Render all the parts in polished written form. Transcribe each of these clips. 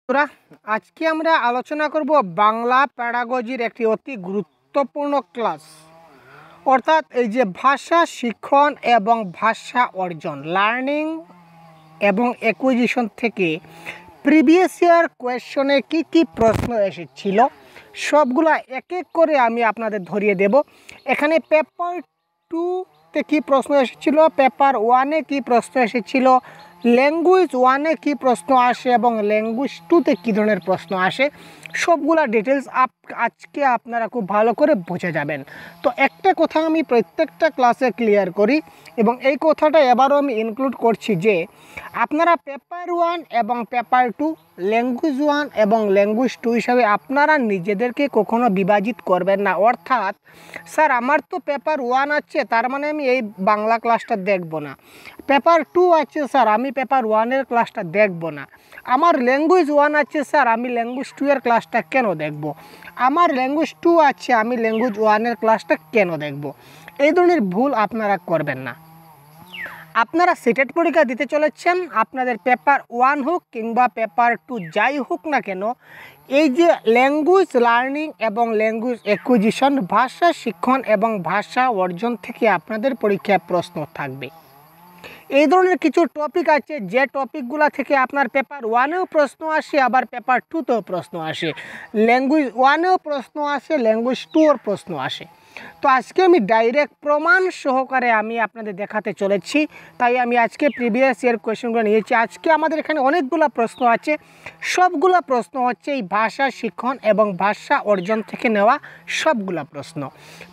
বন্ধুরা, আজকে আমরা আলোচনা করব বাংলা প্যাডাগজির একটি অতি গুরুত্বপূর্ণ ক্লাস, অর্থাৎ এই যে ভাষা শিক্ষণ এবং ভাষা অর্জন, লার্নিং এবং অ্যাকুইজিশন থেকে প্রিভিয়াস ইয়ার কোয়েশ্চনে কি কি প্রশ্ন এসেছিল সবগুলা এক এক করে আমি আপনাদের ধরিয়ে দেব। এখানে পেপার 2-তে কী প্রশ্ন এসেছিল, পেপার 1-এ কী প্রশ্ন এসেছিল, ল্যাঙ্গুয়েজ 1-এ কী প্রশ্ন আসে এবং ল্যাঙ্গুয়েজ 2-তে কী ধরনের প্রশ্ন আসে, সবগুলা ডিটেলস আজকে আপনারা খুব ভালো করে বুঝে যাবেন। তো একটা কথা আমি প্রত্যেকটা ক্লাসে ক্লিয়ার করি এবং এই কথাটা এবারও আমি ইনক্লুড করছি যে আপনারা পেপার 1 এবং পেপার 2, ল্যাঙ্গুয়েজ 1 এবং ল্যাঙ্গুয়েজ 2 হিসাবে আপনারা নিজেদেরকে কখনো বিভাজিত করবেন না। অর্থাৎ স্যার আমার তো পেপার 1 আছে, তার মানে আমি এই বাংলা ক্লাসটা দেখব না। পেপার 2 আছে স্যার, আমি পেপার 1-এর ক্লাসটা দেখব না। আমার ল্যাঙ্গুয়েজ 1 আছে স্যার, আমি ল্যাঙ্গুয়েজ 2-এর ক্লাসটা কেন দেখব? আমার ল্যাঙ্গুয়েজ 2 আছে, আমি ল্যাঙ্গুয়েজ 1-এর ক্লাসটা কেন দেখব? এই ধরনের ভুল আপনারা করবেন না। আপনারা সিটেট পরীক্ষা দিতে চলেছেন, আপনাদের পেপার 1 হোক কিংবা পেপার 2 যাই হোক না কেন, এই যে ল্যাঙ্গুয়েজ লার্নিং এবং ল্যাঙ্গুয়েজ অ্যাকুইজিশন, ভাষা শিক্ষণ এবং ভাষা অর্জন থেকে আপনাদের পরীক্ষায় প্রশ্ন থাকবে। এই ধরনের কিছু টপিক আছে যে টপিকগুলো থেকে আপনার পেপার 1-এও প্রশ্ন আসে, আবার পেপার 2-তেও প্রশ্ন আসে, ল্যাঙ্গুয়েজ 1-এও প্রশ্ন আসে, ল্যাঙ্গুয়েজ 2-এর প্রশ্ন আসে। তো আজকে আমি ডাইরেক্ট প্রমাণ সহকারে আমি আপনাদের দেখাতে চলেছি, তাই আমি আজকে প্রিভিয়াস ইয়ার কোয়েশ্চেনগুলো নিয়েছি। আজকে আমাদের এখানে অনেকগুলো প্রশ্ন আছে, সবগুলো প্রশ্ন হচ্ছে এই ভাষা শিক্ষণ এবং ভাষা অর্জন থেকে নেওয়া সবগুলো প্রশ্ন।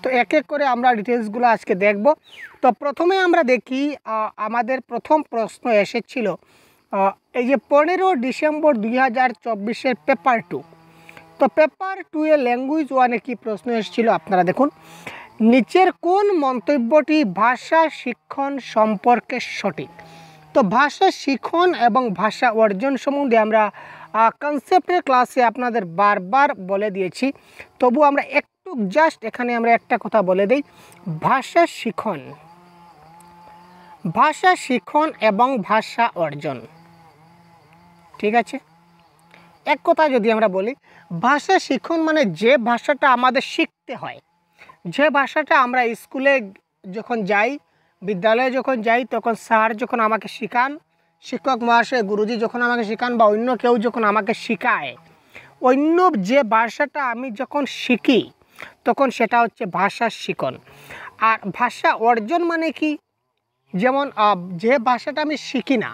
তো এক এক করে আমরা ডিটেলসগুলো আজকে দেখব। তো প্রথমে আমরা দেখি আমাদের প্রথম প্রশ্ন এসেছিল এই যে 15 ডিসেম্বর 2024-এর পেপার 2। তো পেপার 2-এ ল্যাঙ্গুয়েজ 1-এ কী প্রশ্ন এসেছিল আপনারা দেখুন। নিচের কোন মন্তব্যটি ভাষা শিক্ষণ সম্পর্কে সঠিক? তো ভাষা শিক্ষণ এবং ভাষা অর্জন সম্বন্ধে আমরা কনসেপ্টের ক্লাসে আপনাদের বারবার বলে দিয়েছি, তবু আমরা একটু জাস্ট এখানে আমরা একটা কথা বলে দিই। ভাষা শিক্ষণ এবং ভাষা অর্জন, ঠিক আছে? এক কথা যদি আমরা বলি, ভাষা শিক্ষণ মানে যে ভাষাটা আমাদের শিখতে হয়, যে ভাষাটা আমরা স্কুলে যখন যাই, বিদ্যালয়ে যখন যাই, তখন স্যার যখন আমাকে শেখান, শিক্ষক মহাশয় গুরুজি যখন আমাকে শেখান বা অন্য কেউ যখন আমাকে শেখায়, অন্য যে ভাষাটা আমি যখন শিখি তখন সেটা হচ্ছে ভাষা শিক্ষণ। আর ভাষা অর্জন মানে কি? যেমন যে ভাষাটা আমি শিখি না,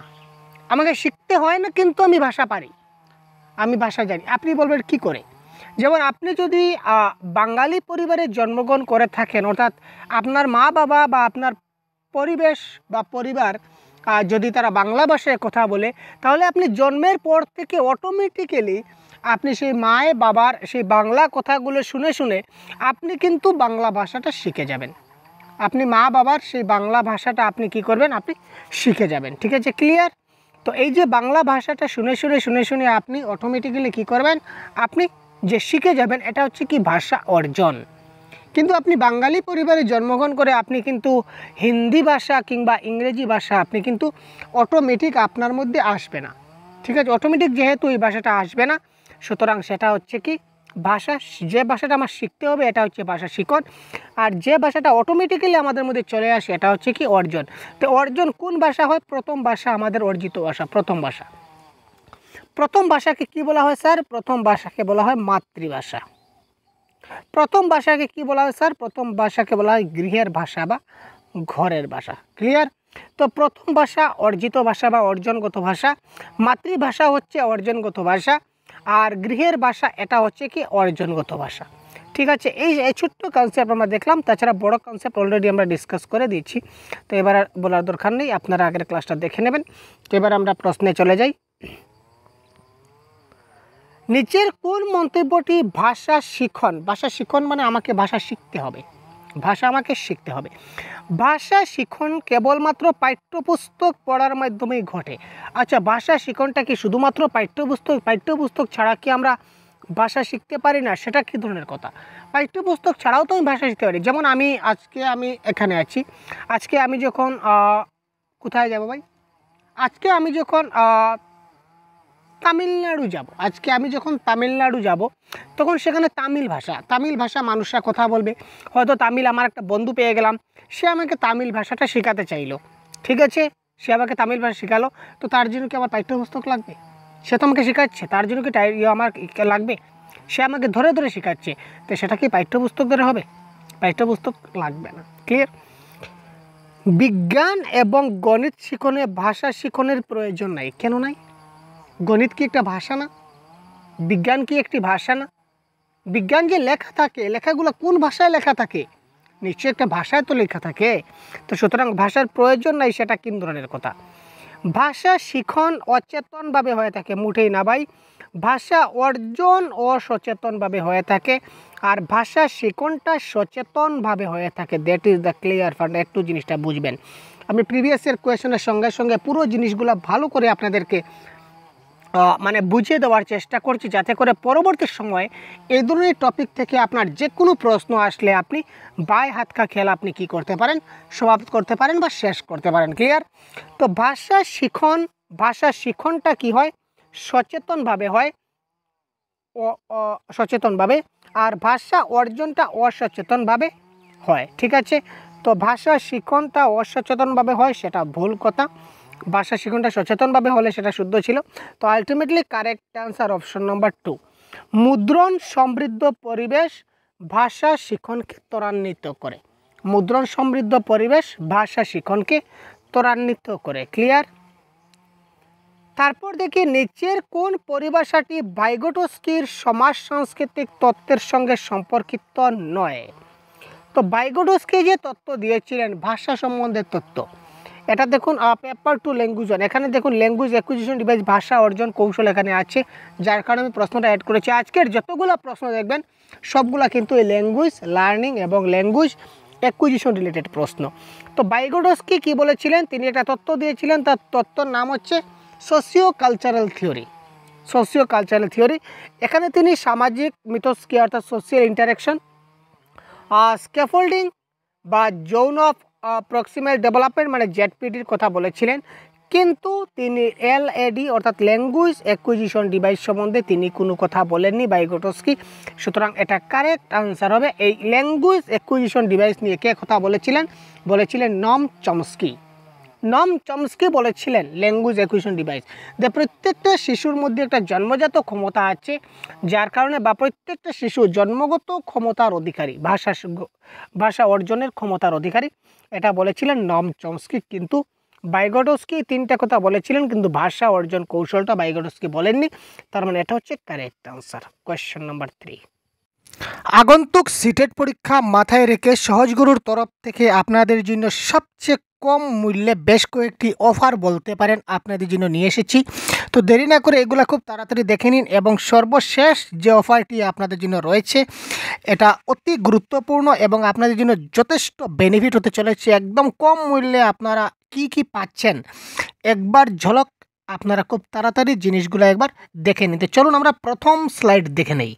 আমাকে শিখতে হয় না, কিন্তু আমি ভাষা পারি, আমি ভাষা জানি। আপনি বলবেন কি করে? যেমন আপনি যদি বাঙালি পরিবারে জন্মগ্রহণ করে থাকেন, অর্থাৎ আপনার মা বাবা বা আপনার পরিবেশ বা পরিবার যদি তারা বাংলা ভাষায় কথা বলে, তাহলে আপনি জন্মের পর থেকে অটোমেটিক্যালি আপনি সেই মায়ের বাবার সেই বাংলা কথাগুলো শুনে শুনে আপনি কিন্তু বাংলা ভাষাটা শিখে যাবেন। আপনি মা বাবার সেই বাংলা ভাষাটা আপনি কি করবেন? আপনি শিখে যাবেন, ঠিক আছে? ক্লিয়ার? তো এই যে বাংলা ভাষাটা শুনে শুনে আপনি অটোমেটিক্যালি কী করবেন? আপনি যে শিখে যাবেন, এটা হচ্ছে কি ভাষা অর্জন। কিন্তু আপনি বাঙালি পরিবারে জন্মগ্রহণ করে আপনি কিন্তু হিন্দি ভাষা কিংবা ইংরেজি ভাষা আপনি কিন্তু অটোমেটিক আপনার মধ্যে আসবে না, ঠিক আছে? অটোমেটিক যেহেতু এই ভাষাটা আসবে না, সুতরাং সেটা হচ্ছে কি ভাষা, যে ভাষাটা আমার শিখতে হবে এটা হচ্ছে ভাষা শিক্ষণ। আর যে ভাষাটা অটোমেটিক্যালি আমাদের মধ্যে চলে আসে এটা হচ্ছে কি অর্জন। তো অর্জন কোন ভাষা হয়? প্রথম ভাষা আমাদের অর্জিত ভাষা, প্রথম ভাষা। প্রথম ভাষাকে কি বলা হয় স্যার? প্রথম ভাষাকে বলা হয় মাতৃভাষা। প্রথম ভাষাকে কি বলা হয় স্যার? প্রথম ভাষাকে বলা হয় গৃহের ভাষা বা ঘরের ভাষা। ক্লিয়ার? তো প্রথম ভাষা অর্জিত ভাষা বা অর্জনগত ভাষা, মাতৃভাষা হচ্ছে অর্জনগত ভাষা, আর গৃহের ভাষা এটা হচ্ছে কি অর্জনগত ভাষা, ঠিক আছে? এই ছোট্ট কনসেপ্ট আমরা দেখলাম, তাছাড়া বড় কনসেপ্ট অলরেডি আমরা ডিসকাস করে দিয়েছি, তো এবার আর বলার দরকার নেই, আপনারা আগের ক্লাসটা দেখে নেবেন। তো এবার আমরা প্রশ্নে চলে যাই। নিচের কোন মন্তব্যটি ভাষা শিক্ষণ, ভাষা শিক্ষণ মানে আমাকে ভাষা শিখতে হবে, ভাষা আমাকে শিখতে হবে, ভাষা শিক্ষণ কেবলমাত্র পাঠ্যপুস্তক পড়ার মাধ্যমেই ঘটে? আচ্ছা, ভাষা শিক্ষণটা কি শুধুমাত্র পাঠ্যপুস্তক ছাড়া কি আমরা ভাষা শিখতে পারি না? সেটা কী ধরনের কথা? পাঠ্যপুস্তক ছাড়াও তো আমি ভাষা শিখতে পারি। যেমন আজকে আমি এখানে আছি, আজকে আমি যখন কোথায় যাব ভাই? আজকে আমি যখন তামিলনাড়ু যাব, আজকে আমি যখন তামিলনাড়ু যাব তখন সেখানে তামিল ভাষা মানুষরা কথা বলবে। হয়তো তামিল আমার একটা বন্ধু পেয়ে গেলাম, সে আমাকে তামিল ভাষাটা শেখাতে চাইলো, ঠিক আছে, সে আমাকে তামিল ভাষা শেখালো, তো তার জন্য কি আমার পাঠ্যপুস্তক লাগবে? সে তো আমাকে শেখাচ্ছে, তার জন্য কি আমার লাগবে? সে আমাকে ধরে ধরে শেখাচ্ছে, তো সেটা কি পাঠ্যপুস্তক ধরে হবে? পাঠ্যপুস্তক লাগবে না। ক্লিয়ার? বিজ্ঞান এবং গণিত শিখনে ভাষা শিখনের প্রয়োজন নাই। কেন নাই? গণিত কি একটা ভাষা না? বিজ্ঞান কি একটি ভাষা না? বিজ্ঞান যে লেখা থাকে, লেখাগুলো কোন ভাষায় লেখা থাকে? নিশ্চয়ই একটা ভাষায় তো লেখা থাকে। তো সুতরাং ভাষার প্রয়োজন নাই, সেটা কোন ধরনের কথা? ভাষা শিখন অচেতনভাবে হয়ে থাকে, মোটেই না ভাই। ভাষা অর্জন অসচেতনভাবে হয়ে থাকে, আর ভাষা শিখনটা সচেতনভাবে হয়ে থাকে। That is the clear fund. একটু জিনিসটা বুঝবেন। আমি প্রিভিয়াসের কোয়েশনের সঙ্গে সঙ্গে পুরো জিনিসগুলো ভালো করে আপনাদেরকে মানে বুঝিয়ে দেওয়ার চেষ্টা করছি, যাতে করে পরবর্তী সময়ে এই ধরনের টপিক থেকে আপনার যে কোনো প্রশ্ন আসলে আপনি বাই হাত কা খেল আপনি কী করতে পারেন, সমাপ্ত করতে পারেন বা শেষ করতে পারেন। ক্লিয়ার? তো ভাষা শিখনটা কি হয়? সচেতনভাবে হয়, সচেতনভাবে, আর ভাষা অর্জনটা অসচেতনভাবে হয়। ঠিক আছে? তো ভাষা শিখনটা অসচেতনভাবে হয়, সেটা ভুল কথা। ভাষা শিখনটা সচেতনভাবে হলে সেটা শুদ্ধ ছিল। তো ultimately correct answer option number 2। মুদ্রণ সমৃদ্ধ পরিবেশ ভাষা শিখনকে ত্বরান্বিত করে। মুদ্রণ সমৃদ্ধ পরিবেশ ভাষা শিখনকে ত্বরান্বিত করে। ক্লিয়ার? তারপর দেখি নিচের কোন পরিভাষাটি ভাইগোটস্কির সমাজ সাংস্কৃতিক তত্ত্বের সঙ্গে সম্পর্কিত নয়। তো ভাইগোটস্কি যে তত্ত্ব দিয়েছিলেন ভাষা সম্বন্ধে তত্ত্ব, এটা দেখুন পেপার 2 ল্যাঙ্গুয়েজ 1, এখানে দেখুন ল্যাঙ্গুয়েজ অ্যাকুইজিশন ডিভাইস ভাষা অর্জন কৌশল এখানে আছে, যার কারণে আমি প্রশ্নটা অ্যাড করেছি। আজকের যতগুলো প্রশ্ন দেখবেন সবগুলা কিন্তু এই ল্যাঙ্গুয়েজ লার্নিং এবং ল্যাঙ্গুয়েজ অ্যাকুইজিশন রিলেটেড প্রশ্ন। তো ভাইগোটস্কি কী বলেছিলেন? তিনি একটা তত্ত্ব দিয়েছিলেন, তার তত্ত্বর নাম হচ্ছে সোশিও কালচারাল থিওরি। এখানে তিনি সামাজিক মিথস্ক্রিয়া অর্থাৎ সোশিয়াল ইন্টারাকশন, স্ক্যাফোল্ডিং বা যৌন প্রক্সিমাল ডেভেলপমেন্ট মানে জেডপিডির কথা বলেছিলেন, কিন্তু তিনি এলএডি অর্থাৎ ল্যাঙ্গুয়েজ অ্যাকুইজিশন ডিভাইস সম্বন্ধে তিনি কোনো কথা বলেননি ভাইগোটস্কি। সুতরাং এটা কারেক্ট আনসার হবে। এই ল্যাঙ্গুয়েজ অ্যাকুইজিশন ডিভাইস নিয়ে কে কথা বলেছিলেন নম চমস্কি বলেছিলেন ল্যাঙ্গুয়েজ অ্যাকুইজিশন ডিভাইস। যে প্রত্যেকটা শিশুর মধ্যে একটা জন্মজাত ক্ষমতা আছে, যার কারণে বা প্রত্যেকটা শিশু জন্মগত ক্ষমতার অধিকারী, ভাষা অর্জনের ক্ষমতার অধিকারী, এটা বলেছিলেন নম চমস্কি। কিন্তু ভাইগোটস্কি তিনটা কথা বলেছিলেন, কিন্তু ভাষা অর্জন কৌশলটা ভাইগোটস্কি বলেননি। তার মানে এটা হচ্ছে কারেক্ট আনসার। Question number 3। আগন্তুক সিটেট পরীক্ষা মাথায় রেখে সহজগুরুর তরফ থেকে আপনাদের জন্য সবচেয়ে কম মূল্যে বেশ কয়েকটি অফার বলতে পারেন আপনাদের জন্য নিয়ে এসেছি। তো দেরি না করে এগুলো খুব তাড়াতাড়ি দেখে নিন, এবং সর্বশেষ যে অফারটি আপনাদের জন্য রয়েছে এটা অতি গুরুত্বপূর্ণ এবং আপনাদের জন্য যথেষ্ট বেনিফিট হতে চলেছে। একদম কম মূল্যে আপনারা কি পাচ্ছেন একবার ঝলক আপনারা খুব তাড়াতাড়ি জিনিসগুলো একবার দেখে নিতে। চলুন আমরা প্রথম স্লাইড দেখে নেই।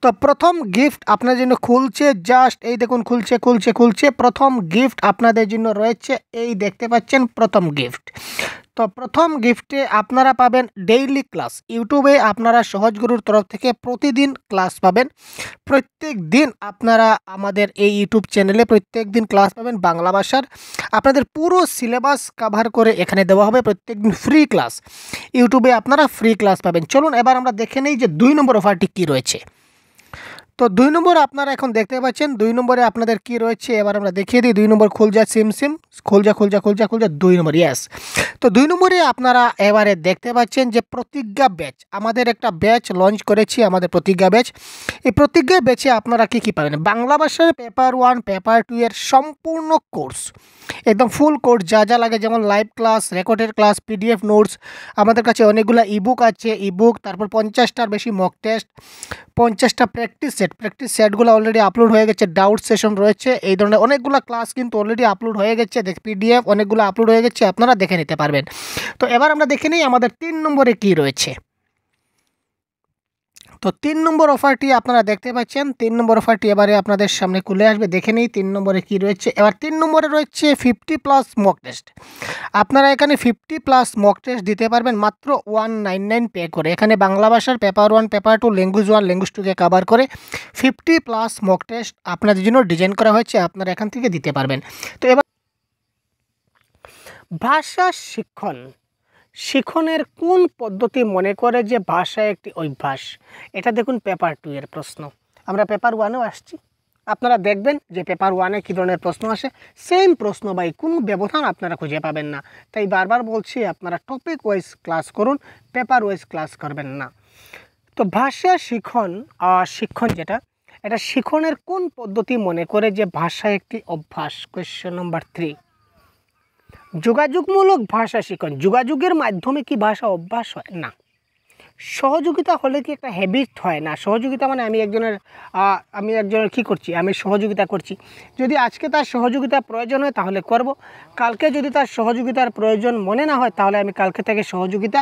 তো প্রথম গিফট আপনাদের জন্য খুলছে, জাস্ট এই দেখুন খুলছে। প্রথম গিফট আপনাদের জন্য রয়েছে, এই দেখতে পাচ্ছেন প্রথম গিফট। তো প্রথম গিফটে আপনারা পাবেন ডেইলি ক্লাস। ইউটিউবে আপনারা সহজগুরুর তরফ থেকে প্রতিদিন ক্লাস পাবেন। প্রত্যেক দিন আপনারা আমাদের এই ইউটিউব চ্যানেলে প্রত্যেক দিন ক্লাস পাবেন বাংলা ভাষার। আপনাদের পুরো সিলেবাস কভার করে এখানে দেওয়া হবে। প্রত্যেক দিন ফ্রি ক্লাস, ইউটিউবে আপনারা ফ্রি ক্লাস পাবেন। চলুন এবার আমরা দেখে নেই যে 2 নম্বর অফারটি কী রয়েছে। তো 2 নম্বর আপনারা এখন দেখতে পাচ্ছেন 2 নম্বরে আপনাদের কি রয়েছে, এবার আমরা দেখিয়ে দিই। 2 নম্বর খুলজা খুলজা 2 নম্বর, ইয়েস। তো 2 নম্বরে আপনারা এবারে দেখতে পাচ্ছেন যে প্রতিজ্ঞা ব্যাচ, আমাদের একটা ব্যাচ লঞ্চ করেছি, আমাদের প্রতিজ্ঞা ব্যাচ। এই প্রতিজ্ঞা ব্যাচে আপনারা কি পাবেন? বাংলা ভাষার পেপার 1 পেপার 2 এর সম্পূর্ণ কোর্স, একদম ফুল কোর্স, যা লাগে, যেমন live class, recorded class, PDF notes, আমাদের কাছে অনেকগুলো ইবুক আছে, তারপর 50টার বেশি মক টেস্ট, 50টা প্র্যাকটিস সেটগুলো অলরেডি আপলোড হয়ে গেছে, ডাউট সেশন রয়েছে, এই ধরনের অনেকগুলো ক্লাস কিন্তু অলরেডি আপলোড হয়ে গেছে, পিডিএফ অনেকগুলো আপলোড হয়ে গেছে, আপনারা দেখে নিতে পারবেন। তো এবার আমরা দেখে নিই আমাদের 3 নম্বরে কি রয়েছে। তো 3 নম্বর অফারটি আপনারা দেখতে পাচ্ছেন। 3 নম্বর অফারটি এবারে আপনাদের সামনে খুলে আসবে, দেখে নিই 3 নম্বরে কী রয়েছে। এবার 3 নম্বরে রয়েছে 50+ মক টেস্ট। আপনারা এখানে 50+ মক টেস্ট দিতে পারবেন মাত্র 199 পে করে। এখানে বাংলা ভাষার পেপার 1, পেপার 2, ল্যাঙ্গুয়েজ 1, ল্যাঙ্গুয়েজ 2কে কভার করে 50+ মক টেস্ট আপনাদের জন্য ডিজাইন করা হয়েছে, আপনারা এখান থেকে দিতে পারবেন। তো এবার ভাষা শিখনের কোন পদ্ধতি মনে করে যে ভাষা একটি অভ্যাস? এটা দেখুন পেপার 2 এর প্রশ্ন। আমরা পেপার 1এও আসছি, আপনারা দেখবেন যে পেপার 1-এ কী ধরনের প্রশ্ন আসে। সেম প্রশ্ন ভাই, কোনো ব্যবধান আপনারা খুঁজে পাবেন না। তাই বারবার বলছি আপনারা টপিক ওয়াইজ ক্লাস করুন, পেপার ওয়াইজ ক্লাস করবেন না। তো ভাষা শিক্ষণ যেটা, এটা শিখনের কোন পদ্ধতি মনে করে যে ভাষা একটি অভ্যাস? Question number 3। যোগাযোগমূলক ভাষা শিখন, যোগাযোগের মাধ্যমে কি ভাষা অভ্যাস হয়? না। সহযোগিতা হলে কি একটা হ্যাবিট হয়? না। সহযোগিতা মানে আমি একজনের কী করছি, আমি সহযোগিতা করছি। যদি আজকে তার সহযোগিতার প্রয়োজন হয় তাহলে করব, কালকে যদি তার সহযোগিতার প্রয়োজন মনে না হয় তাহলে আমি কালকে থেকে সহযোগিতা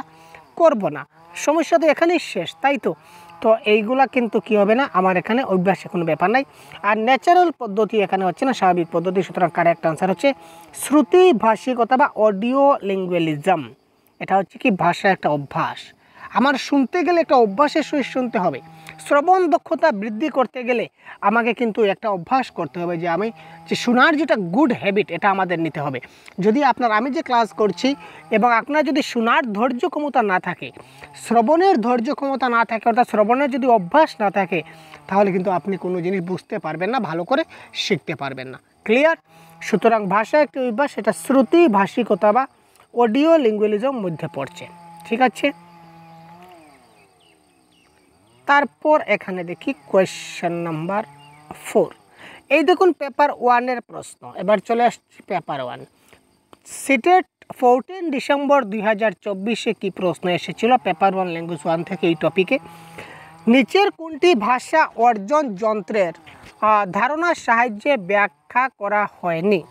করব না। সমস্যা তো এখানেই শেষ, তাই তো। তো এইগুলা কিন্তু কি হবে না, আমার এখানে অভ্যাসে কোনো ব্যাপার নাই। আর ন্যাচারাল পদ্ধতি এখানে হচ্ছে না, স্বাভাবিক পদ্ধতি। সুতরাং কারেক্ট আনসার হচ্ছে শ্রুতি ভাষিকতা বা অডিও লিঙ্গুয়ালিজম। এটা হচ্ছে কি ভাষা একটা অভ্যাস। আমার শুনতে গেলে একটা অভ্যাসের সহিত শুনতে হবে। শ্রবণ দক্ষতা বৃদ্ধি করতে গেলে আমাকে কিন্তু একটা অভ্যাস করতে হবে, যে আমি যে শোনার যেটা গুড হ্যাবিট, এটা আমাদের নিতে হবে। যদি আমি যে ক্লাস করছি এবং আপনার যদি শোনার ধৈর্য ক্ষমতা না থাকে, শ্রবণের ধৈর্য ক্ষমতা না থাকে, অর্থাৎ শ্রবণের যদি অভ্যাস না থাকে, তাহলে কিন্তু আপনি কোনো জিনিস বুঝতে পারবেন না, ভালো করে শিখতে পারবেন না। ক্লিয়ার? সুতরাং ভাষা একটি অভ্যাস, এটা শ্রুতি ভাষিকতা বা অডিও লিঙ্গুয়ালিজম মধ্যে পড়ছে। ঠিক আছে, তারপর এখানে দেখি কোয়েশ্চেন নাম্বার 4। এই দেখুন পেপার 1-এর প্রশ্ন। এবার চলে আসছি পেপার 1। সিটেট 14 ডিসেম্বর 2024-এ কী প্রশ্ন এসেছিল পেপার 1 ল্যাঙ্গুয়েজ 1 থেকে এই টপিকে? নিচের কোনটি ভাষা অর্জন যন্ত্রের ধারণার সাহায্যে ব্যাখ্যা করা হয়নি?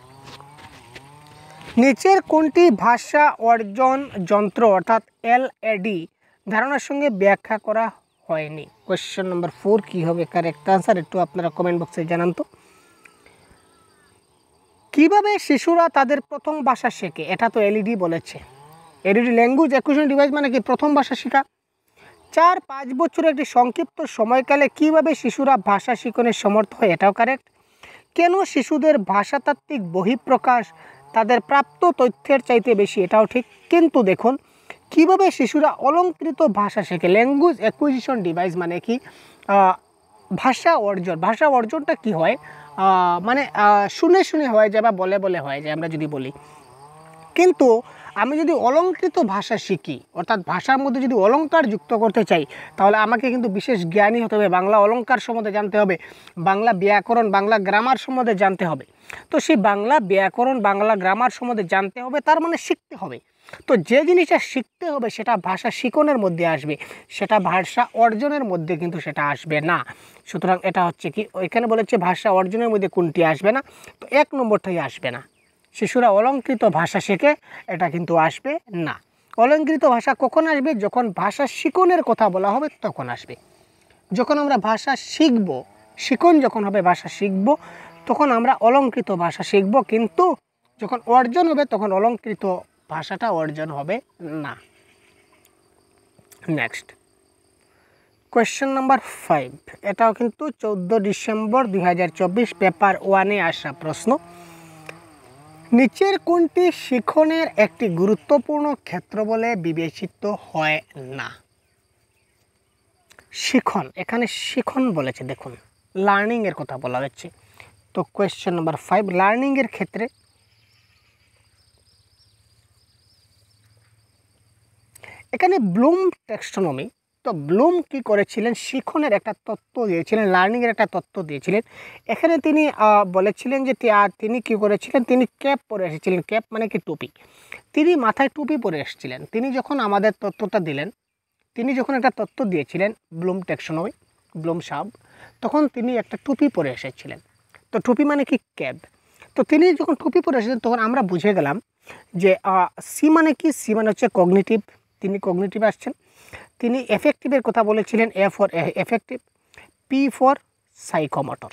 নিচের কোনটি ভাষা অর্জন যন্ত্র অর্থাৎ LAD ধারণার সঙ্গে ব্যাখ্যা করা হয়নি? কোয়েশ্চেন নাম্বার 4 কী হবে কারেক্ট আনসার, একটু আপনারা কমেন্ট বক্সে জানান তো। কীভাবে শিশুরা তাদের প্রথম ভাষা শেখে? এটা তো LED বলেছে। LED ল্যাঙ্গুয়েজ অ্যাকুইজিশন ডিভাইস মানে কি প্রথম ভাষা শেখা। 4-5 বছরের একটি সংক্ষিপ্ত সময়কালে কীভাবে শিশুরা ভাষা শিখনে সমর্থ হয়? এটাও কারেক্ট। কেন শিশুদের ভাষাতাত্ত্বিক বহিঃপ্রকাশ তাদের প্রাপ্ত তথ্যের চাইতে বেশি? এটাও ঠিক। কিন্তু দেখুন কীভাবে শিশুরা অলঙ্কৃত ভাষা শেখে। ল্যাঙ্গুয়েজ অ্যাকুইজিশন ডিভাইস মানে কি ভাষা অর্জন। ভাষা অর্জনটা কি হয়, মানে শুনে শুনে হয়ে যায় বা বলে বলে হয়ে যায় আমরা যদি বলি। কিন্তু আমি যদি অলঙ্কৃত ভাষা শিখি, অর্থাৎ ভাষার মধ্যে যদি অলঙ্কার যুক্ত করতে চাই, তাহলে আমাকে কিন্তু বিশেষ জ্ঞানী হতে হবে। বাংলা অলঙ্কার সম্বন্ধে জানতে হবে, বাংলা ব্যাকরণ, বাংলা গ্রামার সম্বন্ধে জানতে হবে। তো সেই বাংলা ব্যাকরণ, বাংলা গ্রামার সম্বন্ধে জানতে হবে, তার মানে শিখতে হবে। তো যে জিনিসটা শিখতে হবে সেটা ভাষা শিখনের মধ্যে আসবে, সেটা ভাষা অর্জনের মধ্যে কিন্তু সেটা আসবে না। সুতরাং এটা হচ্ছে কি, এখানে বলেছে ভাষা অর্জনের মধ্যে কোনটি আসবে না, তো 1 নম্বরটাই আসবে না। শিশুরা অলঙ্কৃত ভাষা শেখে, এটা কিন্তু আসবে না। অলঙ্কৃত ভাষা কখন আসবে? যখন ভাষা শিখনের কথা বলা হবে তখন আসবে। যখন আমরা ভাষা শিখব, শিখন যখন হবে, ভাষা শিখব, তখন আমরা অলঙ্কৃত ভাষা শিখব। কিন্তু যখন অর্জন হবে তখন অলঙ্কৃত ভাষাটা অর্জন হবে না। Next question number 5। এটাও কিন্তু 14 ডিসেম্বর 2024 পেপার 1-এ আসা প্রশ্ন। নিচের কোনটি শিখনের একটি গুরুত্বপূর্ণ ক্ষেত্র বলে বিবেচিত হয় না? শিখন, এখানে শিখন বলেছে, দেখুন লার্নিংয়ের কথা বলা হচ্ছে। তো কোয়েশ্চেন নাম্বার 5 লার্নিংয়ের ক্ষেত্রে এখানে ব্লুম টেক্সোনমি। তো ব্লুম কি করেছিলেন, শিখনের একটা তত্ত্ব দিয়েছিলেন, লার্নিংয়ের একটা তত্ত্ব দিয়েছিলেন। এখানে তিনি বলেছিলেন যে তিনি কি করেছিলেন, তিনি ক্যাপ পরে এসেছিলেন। ক্যাপ মানে কি টুপি, তিনি মাথায় টুপি পরে এসেছিলেন। তিনি যখন আমাদের তত্ত্বটা দিলেন, তিনি যখন একটা তত্ত্ব দিয়েছিলেন ব্লুম টেক্সোনমি, ব্লুম সাহেব, তখন তিনি একটা টুপি পরে এসেছিলেন। তো টুপি মানে কি ক্যাপ। তো তিনি যখন টুপি পরে এসেছেন তখন আমরা বুঝে গেলাম যে সি মানে কি, সি মানে হচ্ছে কগনিটিভ, তিনি কগনিটিভ আসছেন। তিনি এফেক্টিভের কথা বলেছিলেন, A for effective, P for psychomotor.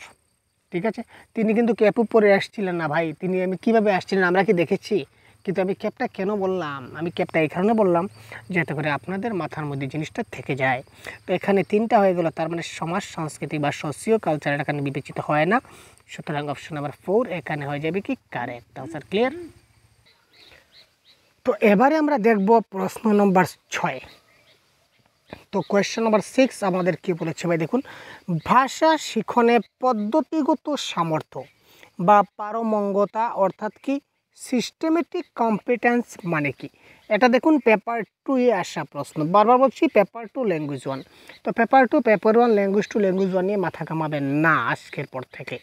ঠিক আছে, তিনি কিন্তু ক্যাপ পরে আসছিলেন না ভাই, তিনি আমি কীভাবে আসছিলেন আমরা কি দেখেছি, কিন্তু আমি ক্যাপটা কেন বললাম, আমি ক্যাপটা এই কারণে বললাম যাতে করে আপনাদের মাথার মধ্যে জিনিসটা থেকে যায়। তো এখানে 3টা হয়ে গেল, তার মানে সমাজ সংস্কৃতি বা সোশিও কালচার এখানে বিবেচিত হয় না, সুতরাং অপশন নাম্বার 4 এখানে হয়ে যাবে কি কারেক্ট আনসার। ক্লিয়ার? তো এবারে আমরা দেখব প্রশ্ন নম্বর 6। তো কোয়েশ্চেন নাম্বার 6 আমাদের কি বলেছে ভাই দেখুন, ভাষা শিখনে পদ্ধতিগত সামর্থ্য বা পারমঙ্গতা অর্থাৎ কি সিস্টেমেটিক কম্পিটেন্স মানে কি? এটা দেখুন পেপার 2 এ আসা প্রশ্ন, বারবার বলছি পেপার 2 ল্যাঙ্গুয়েজ 1। তো পেপার 2 পেপার 1 ল্যাঙ্গুয়েজ 2 ল্যাঙ্গুয়েজ 1 নিয়ে মাথা ঘামাবেন না আজকের পর থেকে।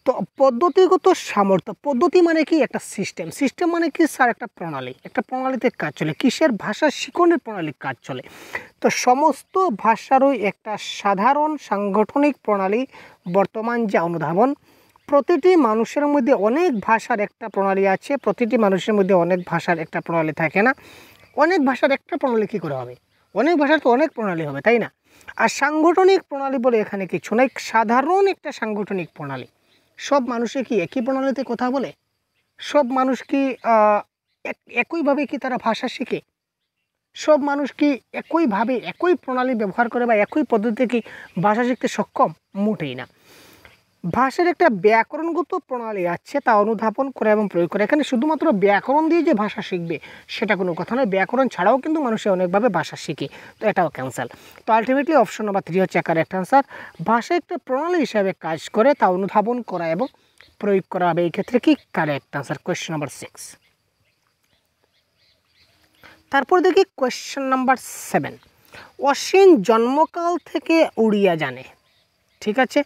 তো পদ্ধতিগত সামর্থ্য, পদ্ধতি মানে কি একটা সিস্টেম, সিস্টেম মানে কি স্যার একটা প্রণালী, একটা প্রণালীতে কাজ চলে, কিসের ভাষা শিখনের প্রণালীর কাজ চলে। তো সমস্ত ভাষারই একটা সাধারণ সাংগঠনিক প্রণালী বর্তমান যে অনুধাবন, প্রতিটি মানুষের মধ্যে অনেক ভাষার একটা প্রণালী আছে, প্রতিটি মানুষের মধ্যে অনেক ভাষার একটা প্রণালী থাকে না, অনেক ভাষার একটা প্রণালী কী করে হবে, অনেক ভাষার তো অনেক প্রণালী হবে তাই না। আর সাংগঠনিক প্রণালী বলে এখানে কিছু নয়, সাধারণ একটা সাংগঠনিক প্রণালী। সব মানুষে কি একই প্রণালীতে কথা বলে, সব মানুষ কি একইভাবে কি তারা ভাষা শিখে, সব মানুষ কি একইভাবে একই প্রণালী ব্যবহার করে বা একই পদ্ধতিতে কি ভাষা শিখতে সক্ষম? মোটেই না। ভাষার একটা ব্যাকরণগত প্রণালী আছে, তা অনুধাবন করে এবং প্রয়োগ করে। এখানে শুধুমাত্র ব্যাকরণ দিয়ে যে ভাষা শিখবে সেটা কোনো কথা নয়, ব্যাকরণ ছাড়াও কিন্তু মানুষে অনেকভাবে ভাষা শিখে, তো এটাও ক্যান্সেল। তো আলটিমেটলি অপশন নাম্বার 3 হচ্ছে কারেক্ট অ্যান্সার। ভাষা একটা প্রণালী হিসাবে কাজ করে, তা অনুধাবন করা এবং প্রয়োগ করা হবে, এই ক্ষেত্রে কি কারেক্ট অ্যান্সার, কোয়েশ্চেন নাম্বার 6। তারপর দেখি কোয়েশ্চেন নাম্বার 7। অশ্বিন জন্মকাল থেকে উড়িয়া জানে। ঠিক আছে,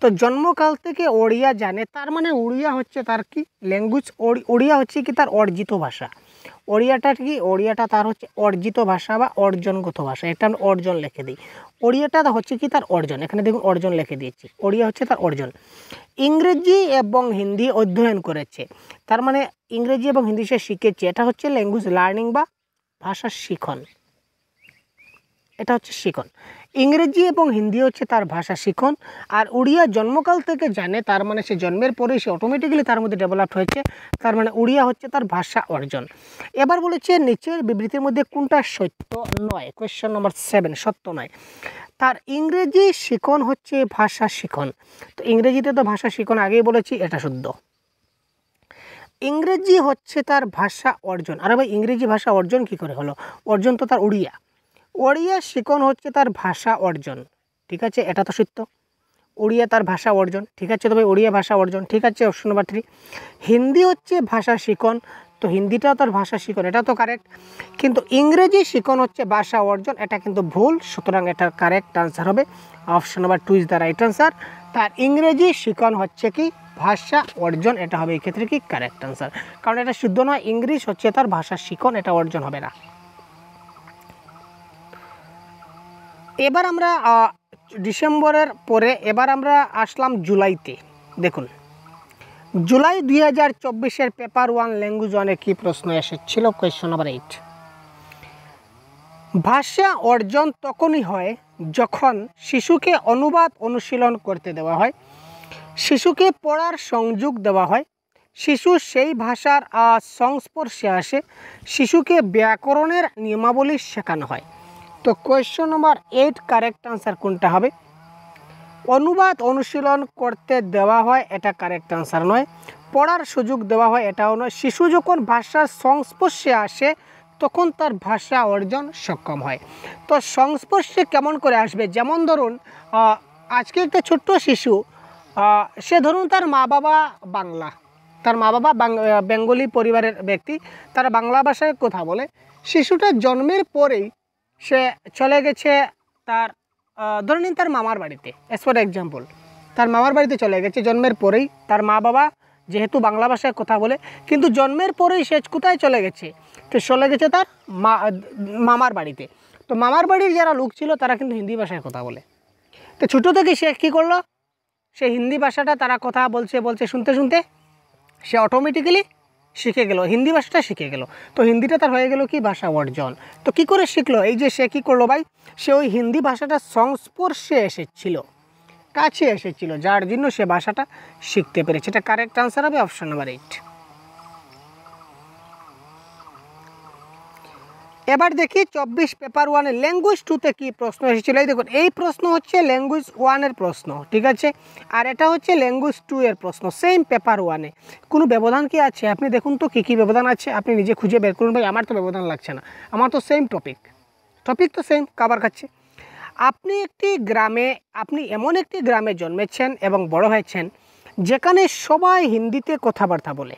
তো জন্মকাল থেকে ওড়িয়া জানে, তার মানে উড়িয়া হচ্ছে তার কি ল্যাঙ্গুয়েজ, ওড়িয়া হচ্ছে কি তার অর্জিত ভাষা। ওড়িয়াটা কি, ওড়িয়াটা তার হচ্ছে অর্জিত ভাষা বা অর্জনগত ভাষা, এটা আমি অর্জন লিখে দিই। ওড়িয়াটা হচ্ছে কি তার অর্জন, এখানে দেখুন অর্জন লিখে দিয়েছি, ওড়িয়া হচ্ছে তার অর্জন। ইংরেজি এবং হিন্দি অধ্যয়ন করেছে, তার মানে ইংরেজি এবং হিন্দি সে শিখেছে, এটা হচ্ছে ল্যাঙ্গুয়েজ লার্নিং বা ভাষা শিখন, এটা হচ্ছে শিখন। ইংরেজি এবং হিন্দি হচ্ছে তার ভাষা শিখন। আর উড়িয়া জন্মকাল থেকে জানে, তার মানে সে জন্মের পরেই সে অটোমেটিক্যালি তার মধ্যে ডেভেলপড হয়েছে, তার মানে উড়িয়া হচ্ছে তার ভাষা অর্জন। এবার বলেছে নিচের বিবৃতির মধ্যে কোনটা সত্য নয়, কোয়েশ্চেন নম্বর 7, সত্য নয়। তার ইংরেজি শিখন হচ্ছে ভাষা শিখন, তো ইংরেজিতে তো ভাষা শিখন আগেই বলেছি, এটা শুদ্ধ। ইংরেজি হচ্ছে তার ভাষা অর্জন, আর ভাই ইংরেজি ভাষা অর্জন কি করে হলো, অর্জন তো তার উড়িয়া, ওড়িয়া শিখন হচ্ছে তার ভাষা অর্জন, ঠিক আছে, এটা তো সত্য। ওড়িয়া তার ভাষা অর্জন, ঠিক আছে, তবে ওড়িয়া ভাষা অর্জন, ঠিক আছে, অপশন নাম্বার 3। হিন্দি হচ্ছে ভাষা শিখন, তো হিন্দিটাও তার ভাষা শিখন, এটা তো কারেক্ট। কিন্তু ইংরেজি শিখন হচ্ছে ভাষা অর্জন, এটা কিন্তু ভুল, সুতরাং এটার কারেক্ট আনসার হবে option number 2 is the right answer. তার ইংরেজি শিখন হচ্ছে কি ভাষা অর্জন, এটা হবে এই ক্ষেত্রে কি কারেক্ট আনসার, কারণ এটা শুদ্ধ নয়, ইংলিশ হচ্ছে তার ভাষা শিখন, এটা অর্জন হবে না। এবার আমরা ডিসেম্বরের পরে এবার আমরা আসলাম জুলাইতে। দেখুন জুলাই 2024-এর পেপার 1 ল্যাঙ্গুয়েজ 1-এ কী প্রশ্ন এসেছিল, কোয়েশ্চন নাম্বার 8। ভাষা অর্জন তখনই হয় যখন শিশুকে অনুবাদ অনুশীলন করতে দেওয়া হয়, শিশুকে পড়ার সংযোগ দেওয়া হয়, শিশু সেই ভাষার সংস্পর্শে আসে, শিশুকে ব্যাকরণের নিয়মাবলী শেখানো হয়। তো কোয়েশ্চন নাম্বার 8 কারেক্ট আনসার কোনটা হবে, অনুবাদ অনুশীলন করতে দেওয়া হয়, এটা কারেক্ট আনসার নয়। পড়ার সুযোগ দেওয়া হয়, এটাও নয়। শিশু যখন ভাষার সংস্পর্শে আসে তখন তার ভাষা অর্জন সক্ষম হয়। তো সংস্পর্শে কেমন করে আসবে, যেমন ধরুন আজকে একটা ছোট্ট শিশু, সে ধরুন তার মা বাবা বাংলা, তার মা বাবা বেঙ্গলি পরিবারের ব্যক্তি, তারা বাংলা ভাষায় কথা বলে, শিশুটা জন্মের পরেই সে চলে গেছে তার ধরে নিন তার মামার বাড়িতে, অ্যাজ ফর এক্সাম্পল তার মামার বাড়িতে চলে গেছে জন্মের পরেই, তার মা বাবা যেহেতু বাংলা ভাষায় কথা বলে, কিন্তু জন্মের পরেই সে কোথায় চলে গেছে, তো চলে গেছে তার মামার বাড়িতে। তো মামার বাড়ির যারা লোক ছিল তারা কিন্তু হিন্দি ভাষায় কথা বলে, তো ছোটো থেকে সে কী করলো, সে হিন্দি ভাষাটা তারা কথা বলছে শুনতে শুনতে সে অটোমেটিক্যালি শিখে গেল, হিন্দি ভাষাটা শিখে গেল। তো হিন্দিটা তার হয়ে গেল কি ভাষা অর্জন। তো কি করে শিখলো? এই যে সে কী করলো ভাই, সে ওই হিন্দি ভাষাটার সংস্পর্শে এসেছিল, কাছে এসেছিল, যার জন্য সে ভাষাটা শিখতে পেরেছে। এটা কারেক্ট আনসার হবে অপশন নাম্বার 8। এবার দেখি 24 পেপার 1-এর ল্যাঙ্গুয়েজ 2-তে কী প্রশ্ন এসেছিল। এই দেখুন, এই প্রশ্ন হচ্ছে ল্যাঙ্গুয়েজ 1-এর প্রশ্ন, ঠিক আছে, আর এটা হচ্ছে ল্যাঙ্গুয়েজ 2-এর প্রশ্ন, সেম পেপার 1-এ। কোনো ব্যবধান কি আছে? আপনি দেখুন তো কী কী ব্যবধান আছে, আপনি নিজে খুঁজে বের করুন। ভাই আমার তো ব্যবধান লাগছে না, আমার তো সেম টপিক তো সেম কাবার খাচ্ছে। আপনি এমন একটি গ্রামে জন্মেছেন এবং বড় হয়েছেন যেখানে সবাই হিন্দিতে কথাবার্তা বলে।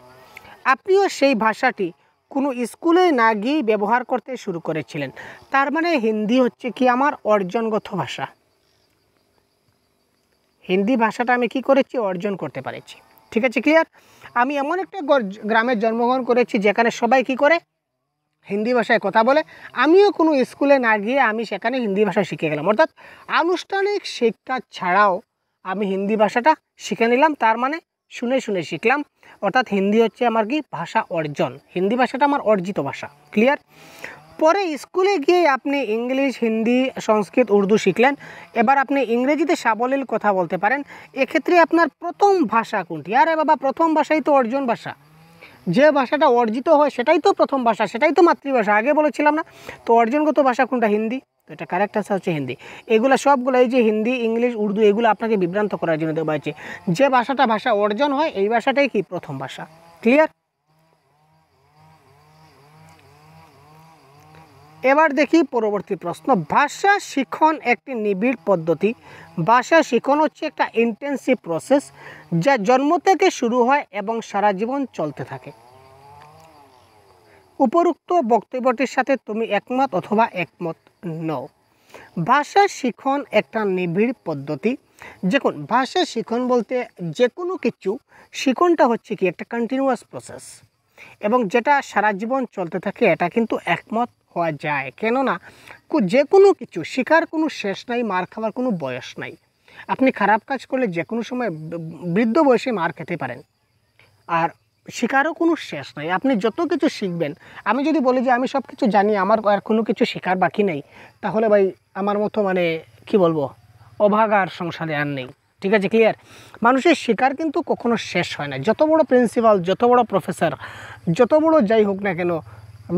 আপনিও সেই ভাষাটি কোনো স্কুলে না গিয়ে ব্যবহার করতে শুরু করেছিলেন। তার মানে হিন্দি হচ্ছে কি আমার অর্জনগত ভাষা। হিন্দি ভাষাটা আমি কি করেছি? অর্জন করতে পেরেছি। ঠিক আছে, ক্লিয়ার? আমি এমন একটা গ্রামে জন্মগ্রহণ করেছি যেখানে সবাই কি করে? হিন্দি ভাষায় কথা বলে। আমিও কোনো স্কুলে না গিয়ে আমি সেখানে হিন্দি ভাষা শিখে গেলাম। অর্থাৎ আনুষ্ঠানিক শিক্ষা ছাড়াও আমি হিন্দি ভাষাটা শিখে নিলাম। তার মানে শুনে শুনে শিখলাম। অর্থাৎ হিন্দি হচ্ছে আমার কি ভাষা অর্জন, হিন্দি ভাষাটা আমার অর্জিত ভাষা। ক্লিয়ার? পরে স্কুলে গিয়ে আপনি ইংলিশ, হিন্দি, সংস্কৃত, উর্দু শিখলেন। এবার আপনি ইংরেজিতে সাবলীল কথা বলতে পারেন। এক্ষেত্রে আপনার প্রথম ভাষা কোনটি? আরে বাবা, প্রথম ভাষাই তো অর্জন ভাষা। যে ভাষাটা অর্জিত হয় সেটাই তো প্রথম ভাষা, সেটাই তো মাতৃভাষা। আগে বলেছিলাম না? তো অর্জনগত ভাষা কোনটা? হিন্দি। তো এটা কারেক্ট আনসার হচ্ছে হিন্দি। এগুলো সবগুলো, এই যে হিন্দি, ইংলিশ, উর্দু, এগুলো আপনাকে বিভ্রান্ত করার জন্য দেওয়া হয়েছে। যে ভাষা অর্জন হয় এই ভাষাটাই কি প্রথম ভাষা। ক্লিয়ার? এবার দেখি পরবর্তী প্রশ্ন। ভাষা শিখন একটি নিবিড় পদ্ধতি। ভাষা শিখন হচ্ছে একটা ইন্টেন্সিভ প্রসেস যা জন্ম থেকে শুরু হয় এবং সারা জীবন চলতে থাকে। উপরোক্ত বক্তব্যটির সাথে তুমি একমত অথবা একমত নও। ভাষা শিখন একটা নিবিড় পদ্ধতি। দেখুন, ভাষা শিখন বলতে যে কোনো কিছু শিখনটা হচ্ছে কি একটা কন্টিনিউয়াস প্রসেস এবং যেটা সারা জীবন চলতে থাকে, এটা কিন্তু একমত হওয়া যায়। কেননা যে কোনো কিছু শেখার কোনো শেষ নাই, মার খাওয়ার কোনো বয়স নাই। আপনি খারাপ কাজ করলে যে কোনো সময় বৃদ্ধ বয়সে মার খেতে পারেন, আর শেখারও কোনো শেষ নাই। আপনি যত কিছু শিখবেন, আমি যদি বলি যে আমি সব কিছু জানি, আমার আর কোনো কিছু শেখার বাকি নেই, তাহলে ভাই আমার মতো মানে কি বলবো, অভাগার সংসারে আর নেই। ঠিক আছে, ক্লিয়ার? মানুষের শেখার কিন্তু কখনো শেষ হয় না। যত বড় প্রিন্সিপাল, যত বড় প্রফেসর, যত বড় যাই হোক না কেন,